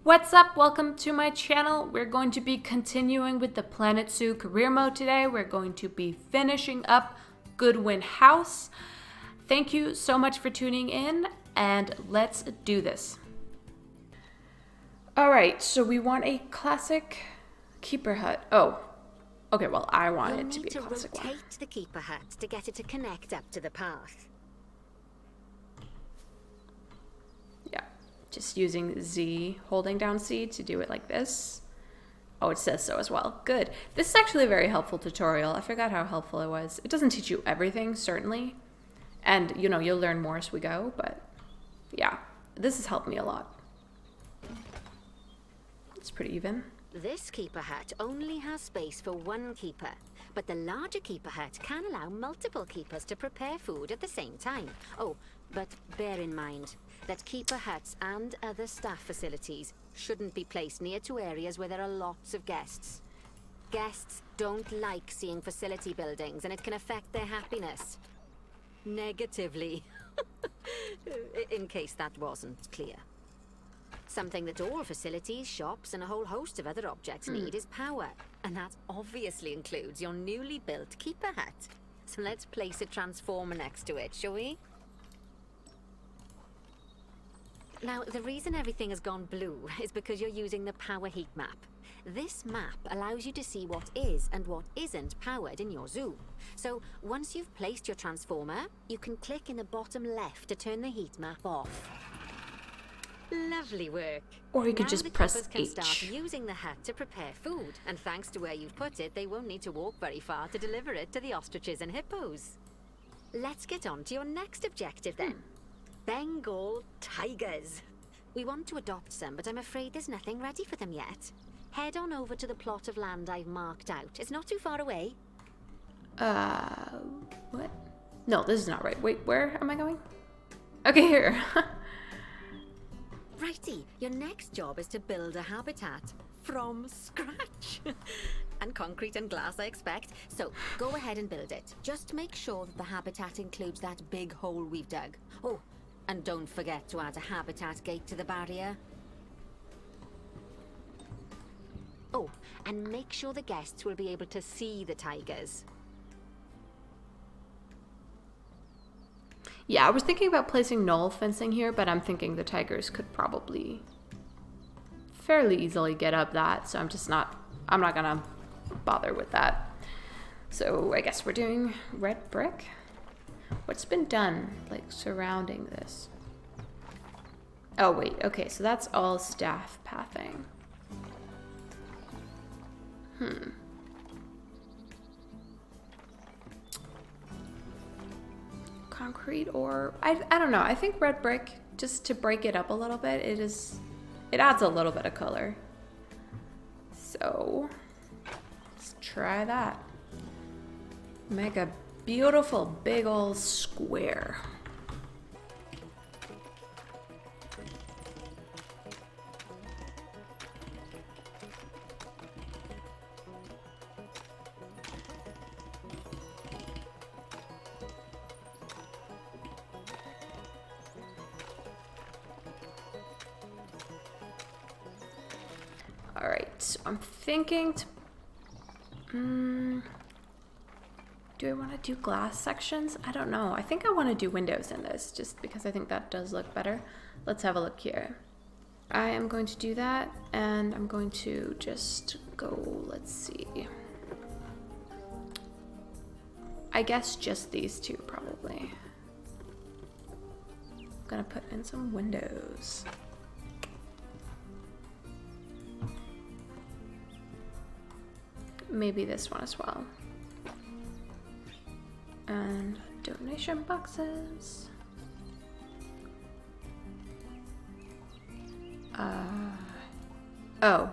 What's up? Welcome to my channel. We're going to be continuing with the Planet Zoo career mode today. We're going to be finishing up Goodwin House. Thank you so much for tuning in, and let's do this. All right, so we want a classic keeper hut. Oh, okay, well, I want it to be a classic one. You'll need to rotate the keeper hut to get it to connect up to the path. Yeah, just using Z, holding down C to do it like this. Oh, it says so as well. Good. This is actually a very helpful tutorial. I forgot how helpful it was. It doesn't teach you everything, certainly. And, you know, you'll learn more as we go, but yeah, this has helped me a lot. It's pretty even. This keeper hut only has space for one keeper, but the larger keeper hut can allow multiple keepers to prepare food at the same time. Oh, but bear in mind that keeper huts and other staff facilities shouldn't be placed near to areas where there are lots of guests. Guests don't like seeing facility buildings, and it can affect their happiness negatively. In case that wasn't clear. Something that all facilities, shops, and a whole host of other objects need is power. And that obviously includes your newly built keeper hut. So let's place a transformer next to it, shall we? Now, the reason everything has gone blue is because you're using the power heat map. This map allows you to see what is and what isn't powered in your zoo. So once you've placed your transformer, you can click in the bottom left to turn the heat map off. Lovely work. Or you could just press Now the keepers can H. start using the hut to prepare food, and thanks to where you've put it, they won't need to walk very far to deliver it to the ostriches and hippos. Let's get on to your next objective then. Bengal tigers. We want to adopt some, but I'm afraid there's nothing ready for them yet. Head on over to the plot of land I've marked out. It's not too far away. What? No, this is not right. Wait, where am I going? Okay, here. Righty, your next job is to build a habitat from scratch. And concrete and glass, I expect. So go ahead and build it. Just make sure that the habitat includes that big hole we've dug. Oh, and don't forget to add a habitat gate to the barrier. Oh, and make sure the guests will be able to see the tigers. Yeah, I was thinking about placing knoll fencing here, but I'm thinking the tigers could probably fairly easily get up that, so I'm not gonna bother with that. So I guess we're doing red brick. What's been done, like, surrounding this? Oh, wait, okay, so that's all staff pathing. Concrete or I don't know. I think red brick, just to break it up a little bit, it adds a little bit of color. So let's try that. Make a beautiful big old square. All right, so I'm thinking to, do I want to do glass sections? I don't know. I think I want to do windows in this just because I think that does look better. Let's have a look here. I am going to do that, and I'm going to just go, let's see. I guess just these two probably. I'm gonna put in some windows. Maybe this one as well. And donation boxes. Oh.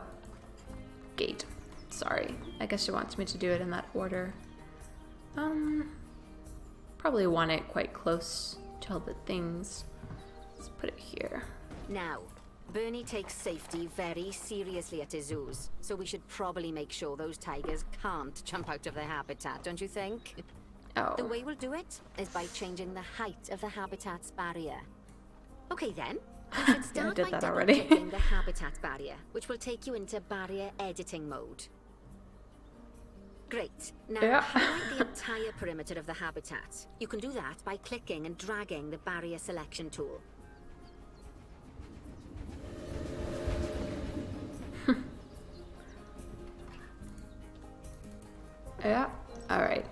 Gate. Sorry. I guess she wants me to do it in that order. Probably want it quite close to all the things. Let's put it here. Now, Bernie takes safety very seriously at his zoos, so we should probably make sure those tigers can't jump out of their habitat, don't you think? Oh. The way we'll do it is by changing the height of the habitat's barrier. Okay then, You should Yeah, I start did by that already. double-clicking the habitat barrier, which will take you into barrier editing mode. Great. Now, Yeah. highlight the entire perimeter of the habitat. You can do that by clicking and dragging the barrier selection tool. Yeah. All right.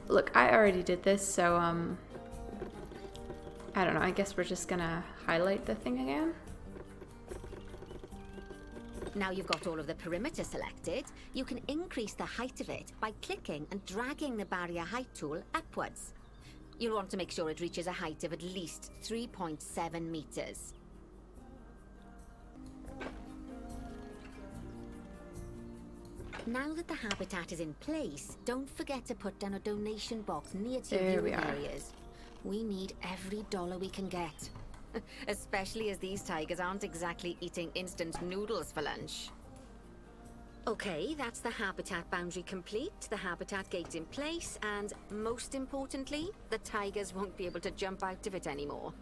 Look, I already did this, so I don't know. I guess we're just gonna highlight the thing again. Now you've got all of the perimeter selected, you can increase the height of it by clicking and dragging the barrier height tool upwards. You'll want to make sure it reaches a height of at least 3.7 meters. Now that the habitat is in place, don't forget to put down a donation box near to your viewing areas. We need every dollar we can get. Especially as these tigers aren't exactly eating instant noodles for lunch. Okay, that's the habitat boundary complete, the habitat gate in place, and most importantly, the tigers won't be able to jump out of it anymore.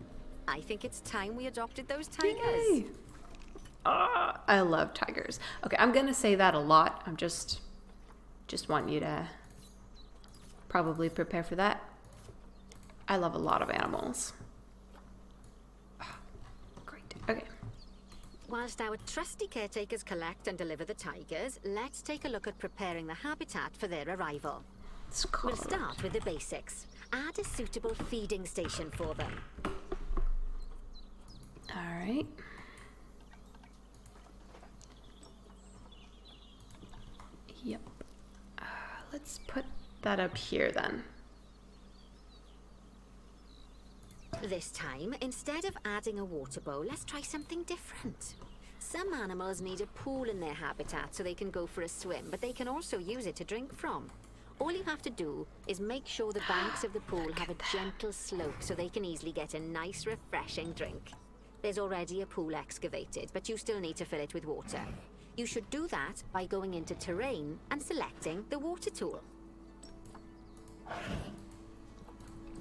I think it's time we adopted those tigers. Yay. I love tigers. Okay, I'm gonna say that a lot. I'm just want you to probably prepare for that. I love a lot of animals. Great. Okay. Whilst our trusty caretakers collect and deliver the tigers, let's take a look at preparing the habitat for their arrival. We'll start with the basics. Add a suitable feeding station for them. All right. Yep. Let's put that up here then. This time, instead of adding a water bowl, let's try something different. Some animals need a pool in their habitat so they can go for a swim, but they can also use it to drink from. All you have to do is make sure the banks of the pool have a gentle slope so they can easily get a nice, refreshing drink. There's already a pool excavated, but you still need to fill it with water. You should do that by going into terrain and selecting the water tool.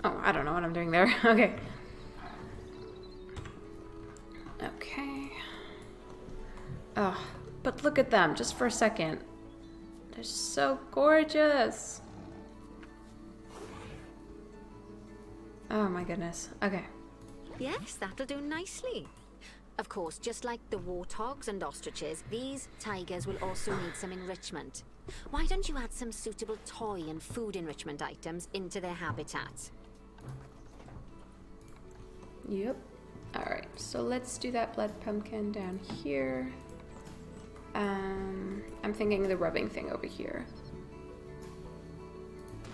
Oh, I don't know what I'm doing there. Okay. Okay. Oh, but look at them, just for a second. They're so gorgeous. Oh my goodness. Okay. Yes, that'll do nicely. Of course, just like the warthogs and ostriches, these tigers will also need some enrichment. Why don't you add some suitable toy and food enrichment items into their habitat? Yep. All right, so let's do that blood pumpkin down here. I'm thinking the rubbing thing over here.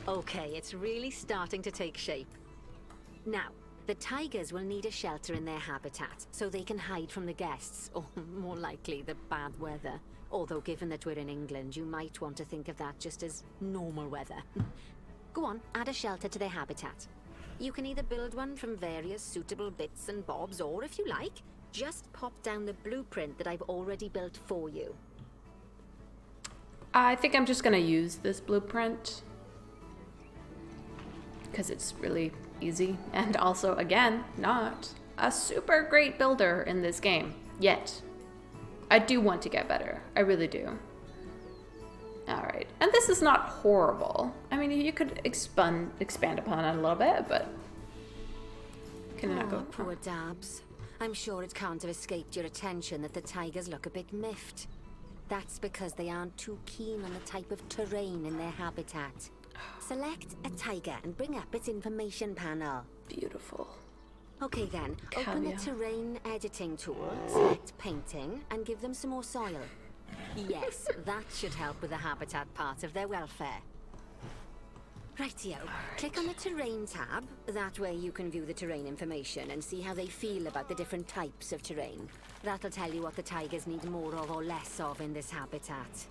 Okay, it's really starting to take shape. Now, the tigers will need a shelter in their habitat so they can hide from the guests, or more likely the bad weather. Although given that we're in England, you might want to think of that just as normal weather. Go on, add a shelter to their habitat. You can either build one from various suitable bits and bobs, or if you like, just pop down the blueprint that I've already built for you. I think I'm just gonna use this blueprint because it's really easy, and also, again, not a super great builder in this game yet. I do want to get better. I really do. All right, and this is not horrible. I mean, you could expand upon it a little bit, but can it not go? Poor Dabs. I'm sure it can't have escaped your attention that the tigers look a bit miffed. That's because they aren't too keen on the type of terrain in their habitat. Select a tiger and bring up its information panel. Beautiful. Okay then, open the terrain editing tool, select painting, and give them some more soil. Yes, that should help with the habitat part of their welfare. Rightio. Click on the terrain tab. That way you can view the terrain information and see how they feel about the different types of terrain. That'll tell you what the tigers need more of or less of in this habitat.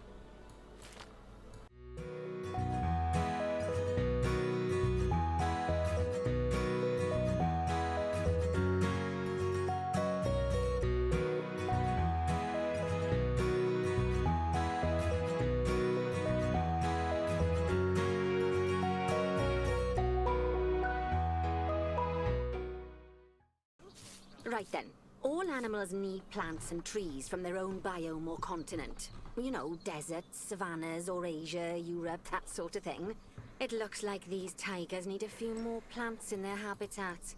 Right then, all All animals need plants and trees from their own biome or continent. You know, deserts, savannas, Eurasia, Europe, that sort of thing. It looks like these tigers need a few more plants in their habitat.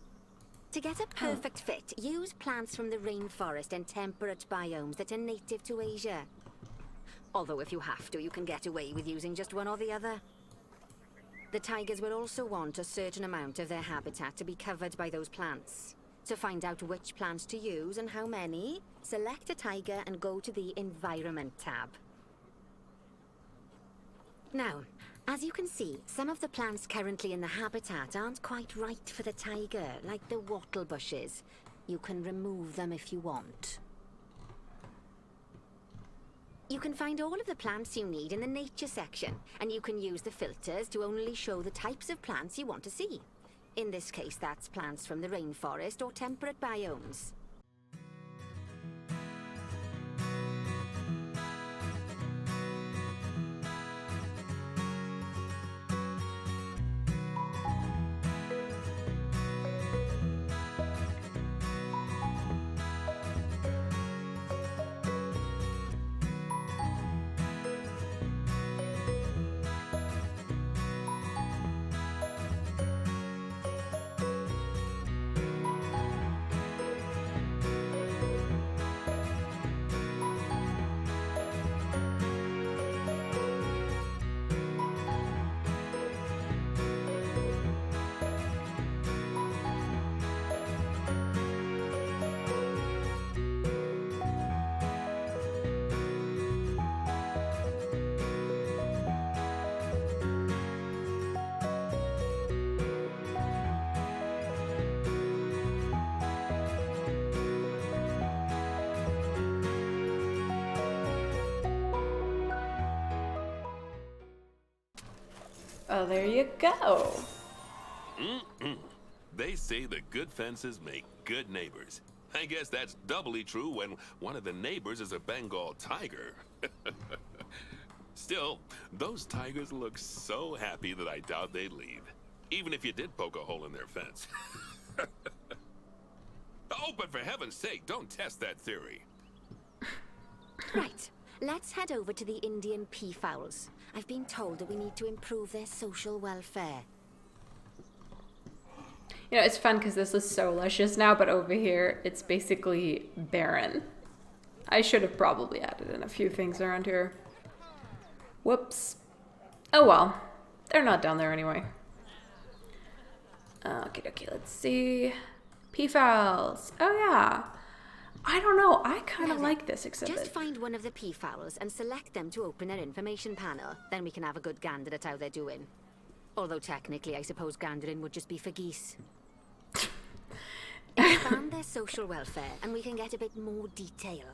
To get a perfect fit, use plants from the rainforest and temperate biomes that are native to Asia. Although if you have to, you can get away with using just one or the other. The tigers will also want a certain amount of their habitat to be covered by those plants. To find out which plants to use and how many, select a tiger and go to the Environment tab. Now, as you can see, some of the plants currently in the habitat aren't quite right for the tiger, like the wattle bushes. You can remove them if you want. You can find all of the plants you need in the nature section, and you can use the filters to only show the types of plants you want to see. In this case, that's plants from the rainforest or temperate biomes. Oh, there you go. They say that good fences make good neighbors. I guess that's doubly true when one of the neighbors is a Bengal tiger. Still, those tigers look so happy that I doubt they'd leave, even if you did poke a hole in their fence. Oh, but for heaven's sake, don't test that theory. Right, let's head over to the Indian peafowls. I've been told that we need to improve their social welfare. You know, it's fun because this is so luscious now, but over here, it's basically barren. I should have probably added in a few things around here. Whoops. Oh well. They're not down there anyway. Okay, let's see. Peafowls. Oh yeah. I don't know. I kind of like this exhibit. Just find one of the peafowls and select them to open their information panel. Then we can have a good gander at how they're doing. Although technically, I suppose gandering would just be for geese. Expand their social welfare, and we can get a bit more detail.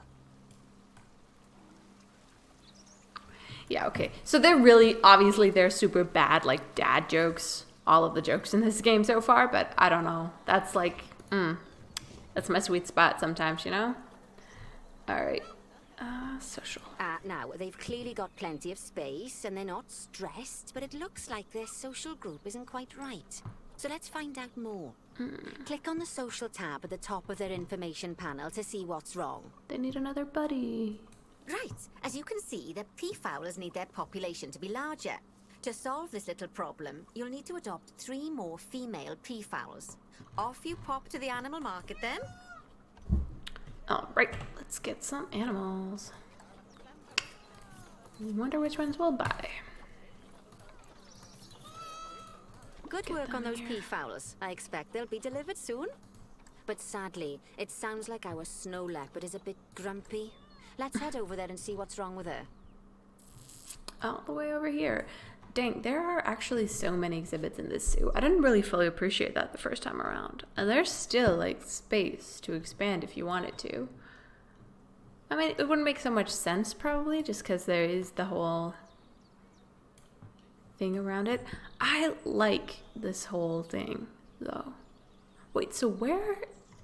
Yeah, okay. So they're really, obviously, they're super bad, like, dad jokes. All of the jokes in this game so far, but I don't know. That's like, that's my sweet spot sometimes, you know? Alright. Social. Now, they've clearly got plenty of space, and they're not stressed, but it looks like their social group isn't quite right. So let's find out more. Click on the social tab at the top of their information panel to see what's wrong. They need another buddy. Right. As you can see, the peafowlers need their population to be larger. To solve this little problem, you'll need to adopt 3 more female peafowls. Off you pop to the animal market then. Alright, let's get some animals. Wonder which ones we'll buy. Good work on those peafowlers. I expect they'll be delivered soon. But sadly, it sounds like our snow leopard is a bit grumpy. Let's head over there and see what's wrong with her. All the way over here. Dang, there are actually so many exhibits in this zoo. I didn't really fully appreciate that the first time around. And there's still, like, space to expand if you wanted to. I mean, it wouldn't make so much sense, probably, just because there is the whole thing around it. I like this whole thing, though. Wait, so where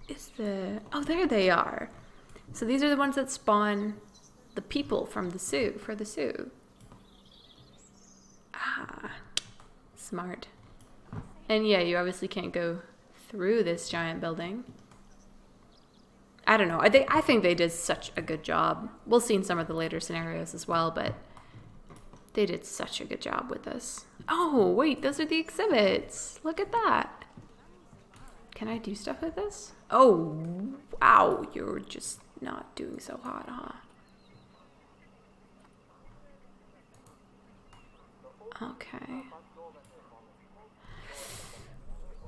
is the... Oh, there they are. So these are the ones that spawn the people from the zoo, for the zoo. Ah, smart. And yeah, you obviously can't go through this giant building. I don't know. I think they did such a good job. We'll see in some of the later scenarios as well, but they did such a good job with this. Oh, wait, those are the exhibits. Look at that. Can I do stuff with this? Oh, wow, you're just not doing so hot, huh? Okay.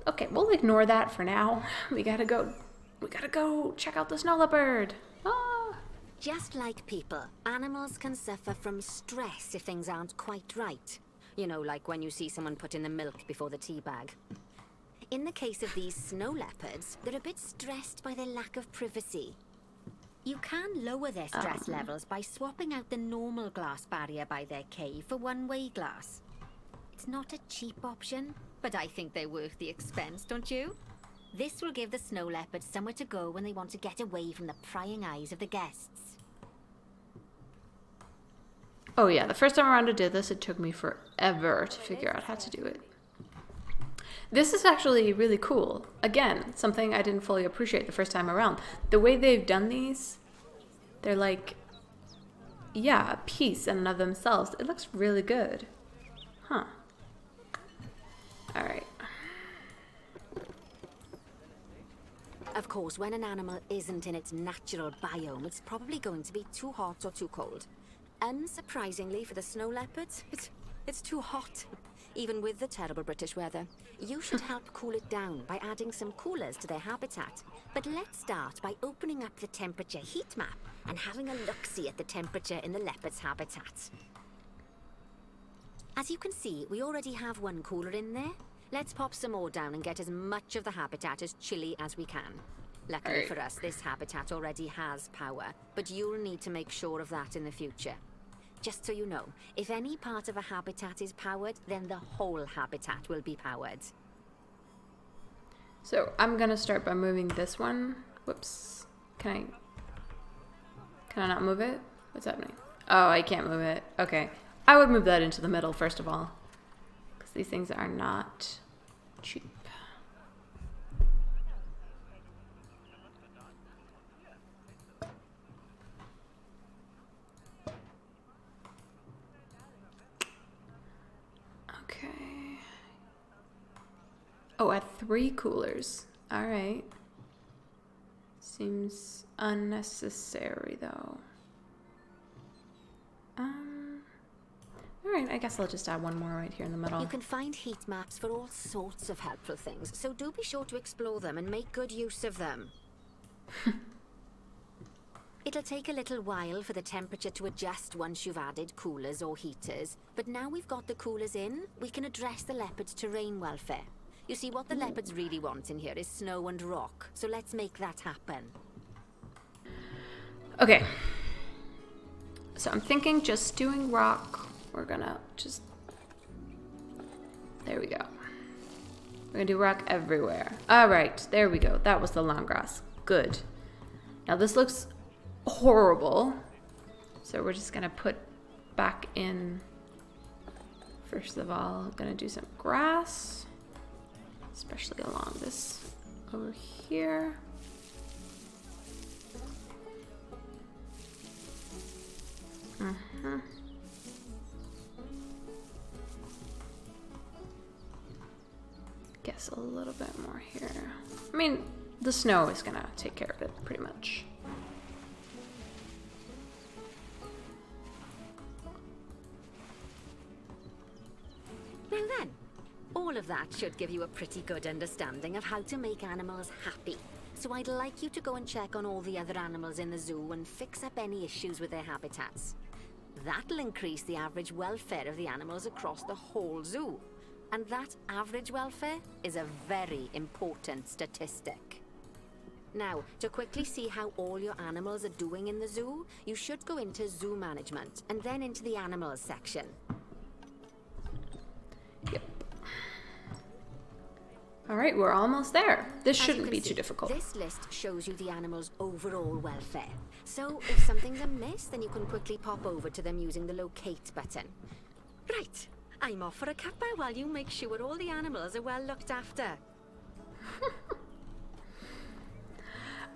Okay, we'll ignore that for now. We gotta go check out the snow leopard. Ah. Just like people, animals can suffer from stress if things aren't quite right. You know, like when you see someone put in the milk before the tea bag. In the case of these snow leopards, they're a bit stressed by their lack of privacy. You can lower their stress levels by swapping out the normal glass barrier by their cave for one-way glass. It's not a cheap option, but I think they're worth the expense, don't you? This will give the snow leopards somewhere to go when they want to get away from the prying eyes of the guests. Oh yeah, the first time around I did this, it took me forever to figure out how to do it. This is actually really cool. Again, something I didn't fully appreciate the first time around. The way they've done these, they're like, yeah, a piece in and of themselves. It looks really good. Huh. All right. Of course, when an animal isn't in its natural biome, it's probably going to be too hot or too cold. Unsurprisingly for the snow leopards, it's too hot. Even with the terrible British weather. You should help cool it down by adding some coolers to their habitat. But let's start by opening up the temperature heat map and having a look-see at the temperature in the leopard's habitat. As you can see, we already have one cooler in there. Let's pop some more down and get as much of the habitat as chilly as we can. Luckily for us, this habitat already has power, but you'll need to make sure of that in the future. Just so you know, if any part of a habitat is powered, then the whole habitat will be powered. So I'm gonna start by moving this one. Whoops. Can I not move it? What's happening? Oh, I can't move it. Okay. I would move that into the middle first of all, because these things are not cheap. Okay. Oh, at 3 coolers. All right. Seems unnecessary though. All right, I guess I'll just add one more right here in the middle. You can find heat maps for all sorts of helpful things, so do be sure to explore them and make good use of them. It'll take a little while for the temperature to adjust once you've added coolers or heaters, but now we've got the coolers in, we can address the leopard's terrain welfare. You see, what the leopards really want in here is snow and rock, so let's make that happen. Okay. So I'm thinking just doing rock. We're gonna just... There we go. We're gonna do rock everywhere. All right, there we go. That was the long grass. Good. Now this looks horrible. So we're just gonna put back in... First of all, I'm gonna do some grass. Especially along this over here. Guess a little bit more here. I mean, the snow is gonna take care of it pretty much. Now then, all of that should give you a pretty good understanding of how to make animals happy. So I'd like you to go and check on all the other animals in the zoo and fix up any issues with their habitats. That'll increase the average welfare of the animals across the whole zoo. And that average welfare is a very important statistic. Now, to quickly see how all your animals are doing in the zoo, you should go into zoo management and then into the animals section. Yep. All right, we're almost there. This shouldn't be too difficult. This list shows you the animal's overall welfare. So if something's amiss, then you can quickly pop over to them using the locate button. Right, I'm off for a cuppa while you make sure all the animals are well looked after.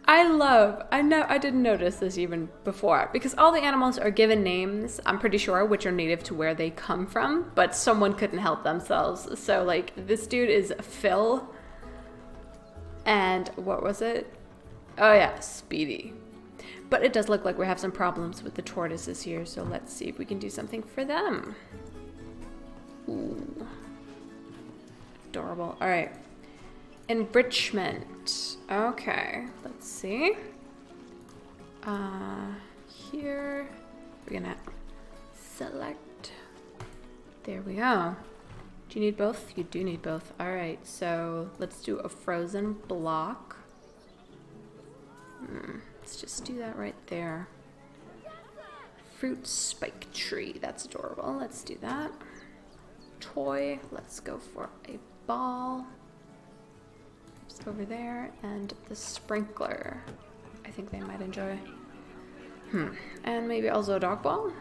I didn't notice this even before, because all the animals are given names, I'm pretty sure, which are native to where they come from, but someone couldn't help themselves. So, like, this dude is Phil, and what was it? Oh yeah, Speedy. But it does look like we have some problems with the tortoises here, so let's see if we can do something for them. Ooh. Adorable. All right. Enrichment. Okay, let's see. Here we're gonna select. There we go. Do you need both? You do need both. All right, so let's do a frozen block. Let's just do that right there. Fruit spike tree. That's adorable. Let's do that. Toy. Let's go for a ball. Over there, and the sprinkler. I think they might enjoy. And maybe also a dog ball?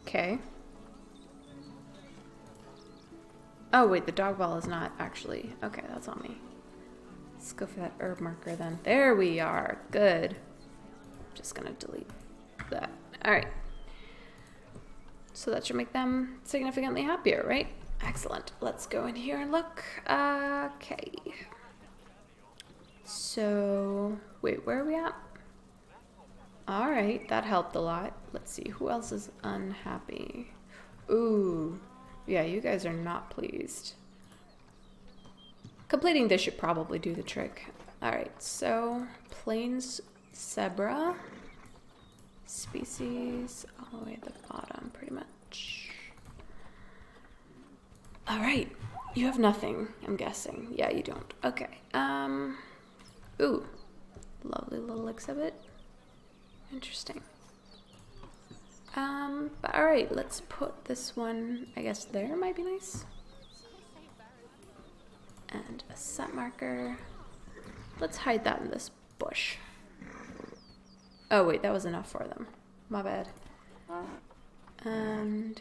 Okay. Oh wait, the dog ball is not actually. Okay, that's on me. Let's go for that herb marker then. There we are. Good. Just gonna delete that. Alright. So that should make them significantly happier, right? Excellent. Let's go in here and look. Okay. So, wait, where are we at? All right, that helped a lot. Let's see, who else is unhappy? Ooh, yeah, you guys are not pleased. Completing this should probably do the trick. All right, so plains zebra species all the way at the bottom, pretty much. All right, you have nothing, I'm guessing. Yeah, you don't. Okay. Ooh, lovely little exhibit. Interesting. But all right, let's put this one, I guess there might be nice. And a set marker. Let's hide that in this bush. Oh wait, that was enough for them. My bad. And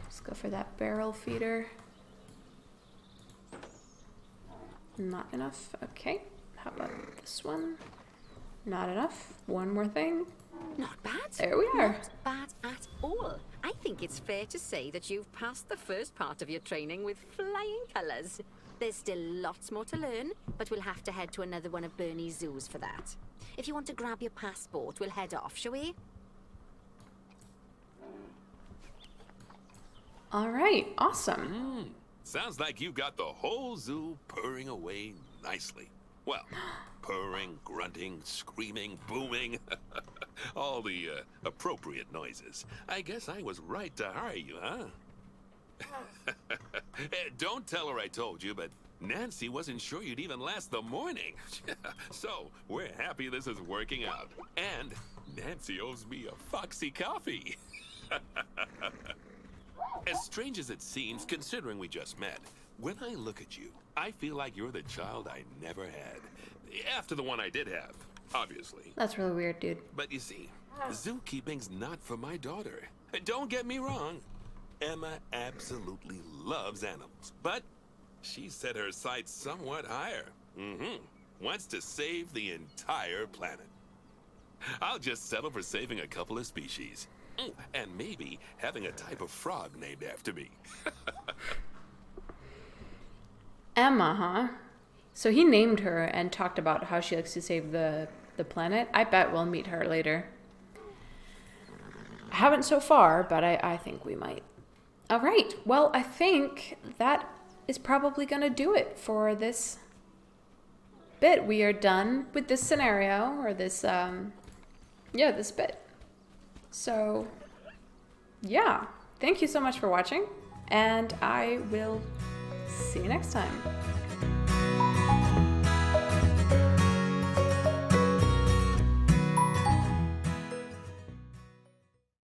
let's go for that barrel feeder. Not enough. Okay. How about this one? Not enough. One more thing. Not bad. There we are. Not bad at all. I think it's fair to say that you've passed the first part of your training with flying colours. There's still lots more to learn, but we'll have to head to another one of Bernie's zoos for that. If you want to grab your passport, we'll head off, shall we? All right. Awesome. Sounds like you've got the whole zoo purring away nicely. Well, purring, grunting, screaming, booming. All the appropriate noises. I guess I was right to hire you, huh? Don't tell her I told you, but Nancy wasn't sure you'd even last the morning. So, we're happy this is working out. And Nancy owes me a foxy coffee. As strange as it seems, considering we just met, when I look at you, I feel like you're the child I never had. After the one I did have, obviously. That's really weird, dude. But you see, zookeeping's not for my daughter. Don't get me wrong. Emma absolutely loves animals, but she set her sights somewhat higher. Wants to save the entire planet. I'll just settle for saving a couple of species. And maybe having a type of frog named after me. Emma, huh? So he named her and talked about how she likes to save the planet. I bet we'll meet her later. I haven't so far, but I think we might. All right. Well, I think that is probably going to do it for this bit. We are done with this scenario, or this, this bit. So, yeah. Thank you so much for watching, and I will see you next time.